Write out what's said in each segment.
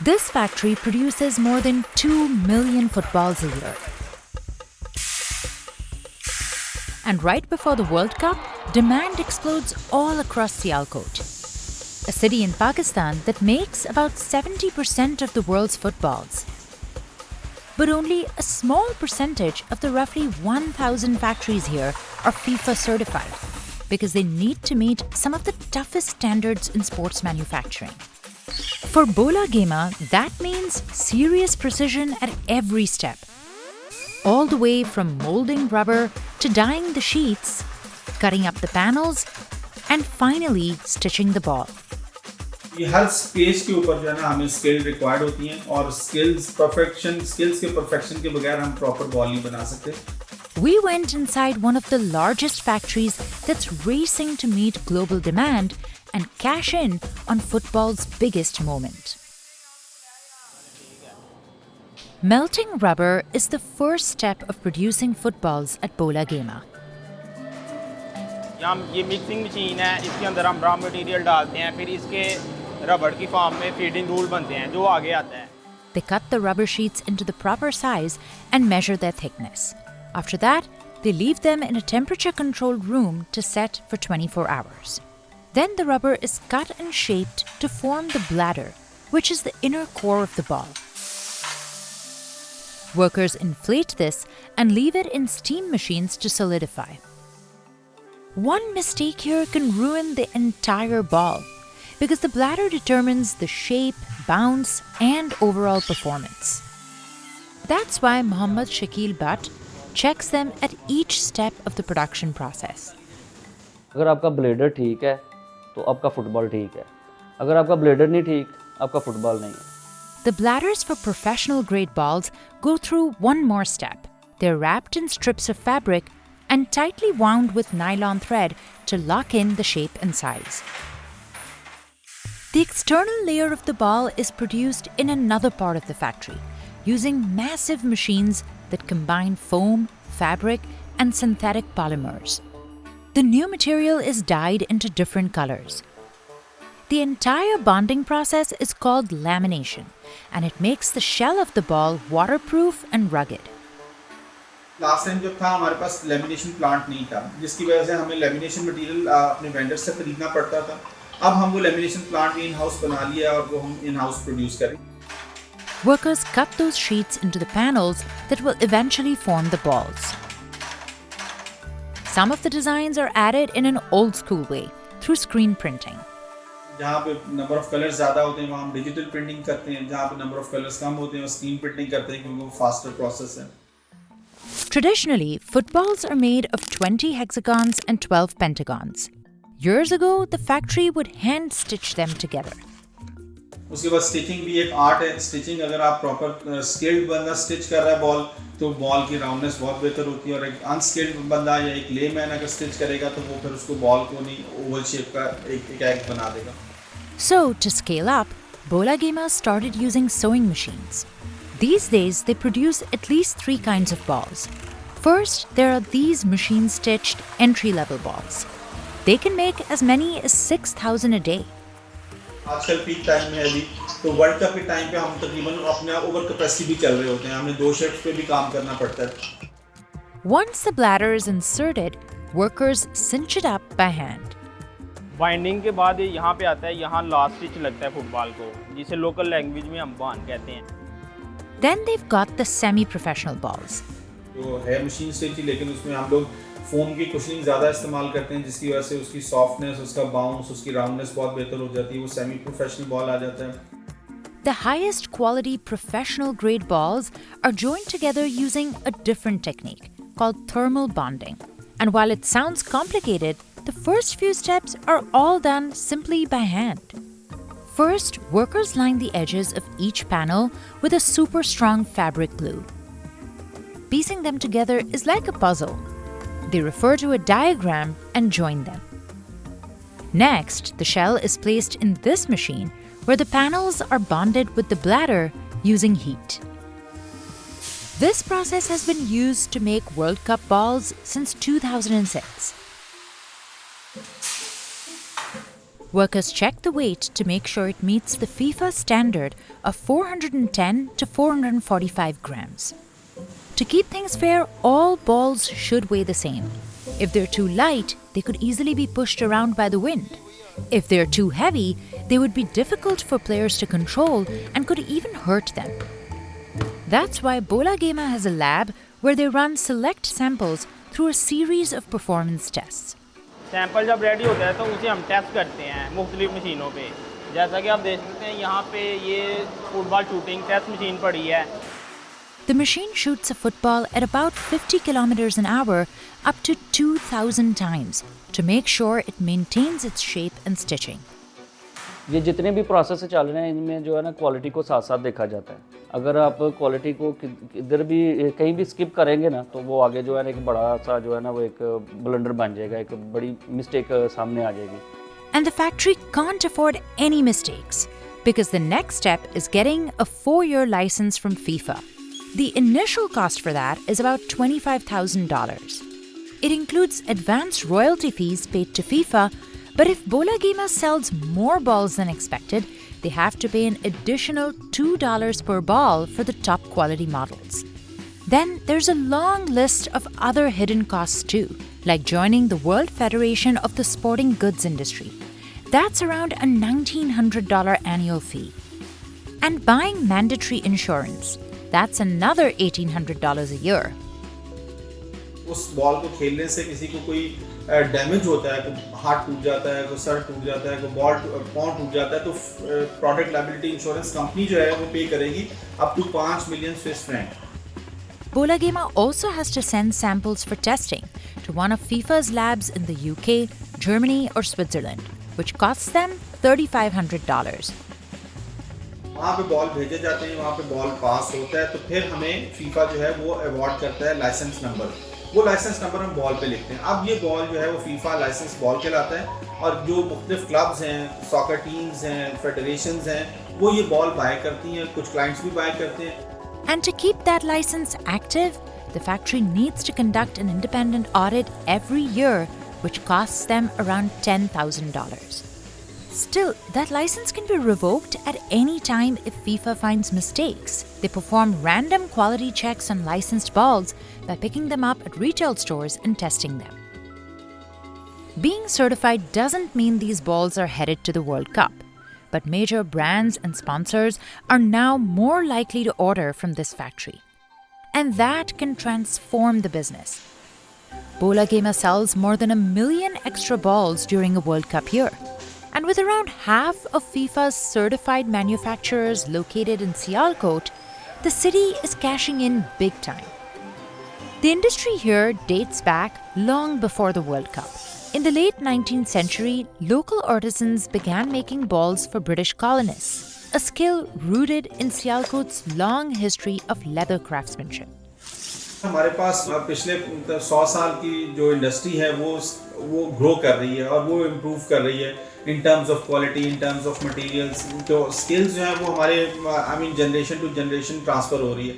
This factory produces more than 2 million footballs a year. And right before the World Cup, demand explodes all across Sialkot, a city in Pakistan that makes about 70% of the world's footballs. But only a small percentage of the roughly 1,000 factories here are FIFA certified because they need to meet some of the toughest standards in sports manufacturing. For Bola Gema, that means serious precision at every step. All the way from molding rubber to dyeing the sheets, cutting up the panels, and finally stitching the ball. ये हर stage के ऊपर जो है ना हमें skill required होती हैं और स्किल्स के परफेक्शन के बगैर हम प्रॉपर बॉल नहीं बना सकते. We went inside one of the largest factories that's racing to meet global demand and cash in on football's biggest moment. Melting rubber is the first step of producing footballs at Bola Gema. ये mixing machine है, इसके अंदर हम raw material डालते हैं, फिर इसके रबड़ की फॉर्म में फीडिंग रूल बनते हैं जो आगे आता है. They cut the rubber sheets into the proper size and measure their thickness. After that, they leave them in a temperature-controlled room to set for 24 hours. Then the rubber is cut and shaped to form the bladder, which is the inner core of the ball. Workers inflate this and leave it in steam machines to solidify. One mistake here can ruin the entire ball because the bladder determines the shape, bounce, and overall performance. That's why Mohammad Shakil Butt checks them at each step of the production process. अगर आपका bladder ठीक है तो आपका football ठीक है. अगर आपका ब्लेडर नहीं ठीक, आपका फुटबॉल नहीं है. The bladders for professional grade balls go through one more step. They're wrapped in strips of fabric and tightly wound with nylon thread to lock in the shape and size. The external layer of the ball is produced in another part of the factory using massive machines that combine foam, fabric, and synthetic polymers. The new material is dyed into different colors. The entire bonding process is called lamination, and it makes the shell of the ball waterproof and rugged. Last time जब था हमारे पास lamination plant नहीं था, जिसकी वजह से हमें lamination material अपने वेंडर से खरीदना पड़ता था. अब हम वो लेमिनेशन प्लांट इन हाउस बना लिया और वो हम इन हाउस प्रोड्यूस करें. Workers cut those sheets into the panels that will eventually form the balls. Some of the designs are added in an old school way through screen printing. जहाँ पे number of colours ज़्यादा होते हैं वहाँ हम digital printing करते हैं, जहाँ पे नंबर ऑफ कलर्स कम होते हैं वो स्क्रीन प्रिंटिंग करते हैं क्योंकि वो फास्टर प्रोसेस है. Traditionally, footballs are made of 20 hexagons and 12 pentagons. Years ago, the factory would hand stitch them together. उसके बाद स्टिचिंग भी एक आर्ट है. स्टिचिंग अगर आप प्रॉपर स्किल्ड बंदा स्टिच कर रहा है बॉल तो बॉल की राउंडनेस बहुत बेहतर होती है, और एक अनस्किल्ड बंदा या एक लेमैन अगर स्टिच करेगा तो वो फिर उसको बॉल को नहीं ओवल शेप का एक एग बना देगा. So, to scale up, Bola Gema started using sewing machines. These days, they produce at least 3 kinds of balls. First, there are these machine-stitched entry-level balls. They can make as many as 6,000 a day. आजकल peak time में अभी तो world cup के time पे हम तकरीबन अपने over capacity भी चल रहे होते हैं. हमें 2 शिफ्ट पे भी काम करना पड़ता है. Once the bladder is inserted, workers cinch it up by hand. Binding के बाद ये यहाँ पे आता है, यहाँ लास्ट स्टिच लगता है फुटबॉल को, जिसे लोकल लैंग्वेज में हम बान कहते हैं. Then they've got the semi-professional balls. तो है मशीन स्टिच, लेकिन उसमें हम लोग फोम की कुशनिंग ज़्यादा इस्तेमाल करते हैं जिसकी वजह से उसकी सॉफ्टनेस, उसका बाउंस, उसकी राउंडनेस बहुत बेहतर हो जाती है. वो सेमी प्रोफेशनल बॉल आ जाता है. The highest quality professional grade balls are joined together using a different technique called thermal bonding. And while it sounds complicated, the first few steps are all done simply by hand. First, workers line the edges of each panel with a super strong fabric glue. Piecing them together is like a puzzle. They refer to a diagram and join them. Next, the shell is placed in this machine where the panels are bonded with the bladder using heat. This process has been used to make World Cup balls since 2006. Workers check the weight to make sure it meets the FIFA standard of 410 to 445 grams. To keep things fair, all balls should weigh the same. If they're too light, they could easily be pushed around by the wind. If they're too heavy, they would be difficult for players to control and could even hurt them. That's why Bola Gema has a lab where they run select samples through a series of performance tests. Sample जब ready होता है तो उसे हम test करते हैं मुख्तलिफ मशीनों पे। जैसा कि आप देख सकते हैं यहाँ पे ये फुटबॉल शूटिंग टेस्ट मशीन पड़ी है। The machine shoots a football at about 50 kilometers an hour up to 2,000 times to make sure it maintains its shape and stitching. ये जितने भी प्रोसेस चल रहे हैं इनमें जो है ना क्वालिटी को साथ साथ देखा जाता है। अगर आप क्वालिटी को इधर भी कहीं भी स्किप करेंगे ना तो वो आगे जो है ना एक बड़ा सा जो है ना वो एक ब्लंडर बन जाएगा, एक बड़ी मिस्टेक सामने आ जाएगी। And the factory can't afford any mistakes because the next step is getting a 4-year license from FIFA. The initial cost for that is about $25,000. It includes advance royalty fees paid to FIFA, but if Bola Gema sells more balls than expected, they have to pay an additional $2 per ball for the top quality models. Then there's a long list of other hidden costs too, like joining the World Federation of the Sporting Goods Industry. That's around a $1,900 annual fee. And buying mandatory insurance. That's another $1,800 a year. उस ball को खेलने से किसी को कोई damage होता है, कोई हाथ टूट जाता है, कोई सर टूट जाता है, कोई बॉल पाँव टूट जाता है तो प्रोडक्ट लायबिलिटी इंश्योरेंस कंपनी जो है वो पे करेगी up to 5 million Swiss franc. Bola Gema also has to send samples for testing to one of FIFA's labs in the UK, Germany or Switzerland, which costs them $3,500. वहाँ पे ball भेजे जाते हैं, वहाँ पे बॉल पास होता है तो फिर हमें फीफा जो है वो अवार्ड करता है लाइसेंस नंबर। वो लाइसेंस नंबर हम बॉल पे लिखते हैं। अब ये बॉल जो है वो फीफा लाइसेंस बॉल कहलाता है और जो मुख्तलिफ क्लब्स हैं, सॉकर टीम्स हैं, फेडरेशंस हैं, वो ये बॉल बाय करती हैं, कुछ क्लाइंट्स भी बाय करते हैं। And to keep that license active, the factory needs to conduct an independent audit every year, which costs them around $10,000. Still, that license can be revoked at any time if FIFA finds mistakes. They perform random quality checks on licensed balls by picking them up at retail stores and testing them. Being certified doesn't mean these balls are headed to the World Cup, but major brands and sponsors are now more likely to order from this factory. And that can transform the business. Bola Gema sells more than 1 million extra balls during a World Cup year. And with around half of FIFA's certified manufacturers located in Sialkot, the city is cashing in big time. The industry here dates back long before the World Cup. In the late 19th century, local artisans began making balls for British colonists, a skill rooted in Sialkot's long history of leather craftsmanship. हमारे पास पिछले 100 साल की जो industry है वो grow कर रही है और वो इम्प्रूव कर रही है in terms of quality, in terms of materials, जो स्किल्स जो हैं वो हमारे जनरेशन टू जनरेशन ट्रांसफर हो रही है.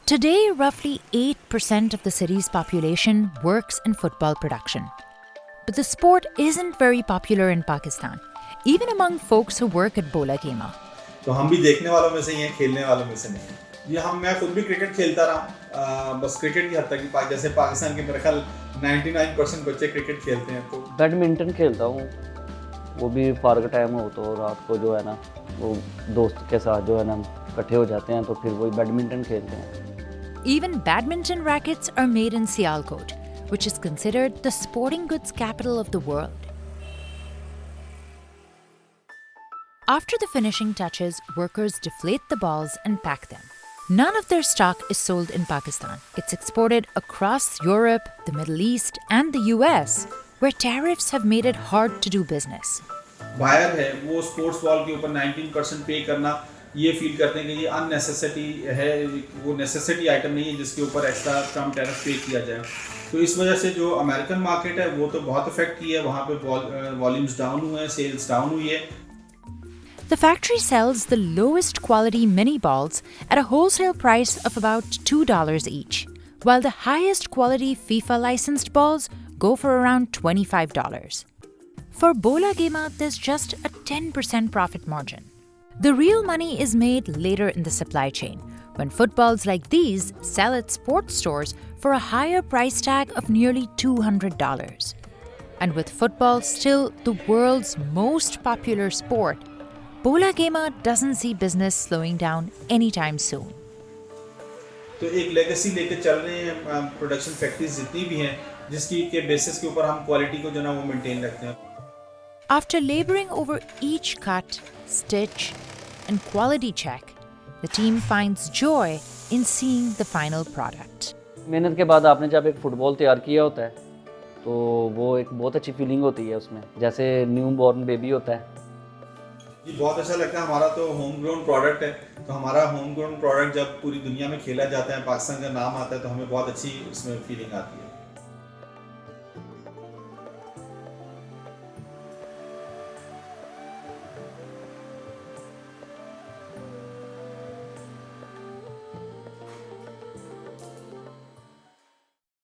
Today, roughly 8% of the city's population works in football production. But the sport isn't very popular in Pakistan, even among folks who work at Bola Gema. तो हम भी देखने वालों में से ही हैं, खेलने वालों में से नहीं. मैं खुद भी क्रिकेट खेलता रहा, बस क्रिकेट की हद तक ही. जैसे पाकिस्तान के मेरे ख्याल 99% बच्चे क्रिकेट खेलते हैं. तो बैडमिंटन खेलता हूँ, वो भी फारग टाइम हो तो रात को जो है ना वो दोस्त के साथ जो है ना इकट्ठे हो जाते हैं तो फिर वही बैडमिंटन खेलते हैं. Even badminton rackets are made in Sialkot, which is considered the sporting goods capital of the world. After the finishing touches, workers deflate the balls and pack them. None of their stock is sold in Pakistan. It's exported across Europe, the Middle East, and the US, where tariffs have made it hard to do business. Buyer है वो sports ball के ऊपर 19% पे करना ये feel करते हैं कि ये अननेसेसिटी है, वो नेसेसिटी आइटम नहीं है जिसके ऊपर एक्स्ट्रा कम टैरिफ पे किया जाए. तो इस वजह से जो अमेरिकन मार्केट है वो तो बहुत इफेक्ट की है, वहाँ पे वॉल्यूम्स डाउन हुए हैं, सेल्स डाउन हुई है. The factory sells the lowest quality mini balls at a wholesale price of about $2 each, while the highest quality FIFA licensed balls go for around $25. For Bola Gema, there's just a 10% profit margin. The real money is made later in the supply chain, when footballs like these sell at sports stores for a higher price tag of nearly $200. And with football still the world's most popular sport, Bola Gema doesn't see business slowing down anytime soon. तो एक legacy लेके चल रहे हैं production factories जितनी भी हैं जिसकी के बेसिस के ऊपर हम क्वालिटी को जो ना वो मेंटेन रखते हैं. After laboring over each cut, stitch, and quality check, the team finds joy in seeing the final product. मेहनत के बाद आपने जब एक फुटबॉल तैयार किया होता है तो वो एक बहुत अच्छी फीलिंग होती है उसमें, जैसे न्यू बॉर्न बेबी होता है. ये बहुत अच्छा लगता है. हमारा तो होम ग्रोन प्रोडक्ट है, तो हमारा होम ग्रोन प्रोडक्ट जब पूरी दुनिया में खेला जाता है, पाकिस्तान का नाम आता है, तो हमें बहुत अच्छी इसमें फीलिंग आती है.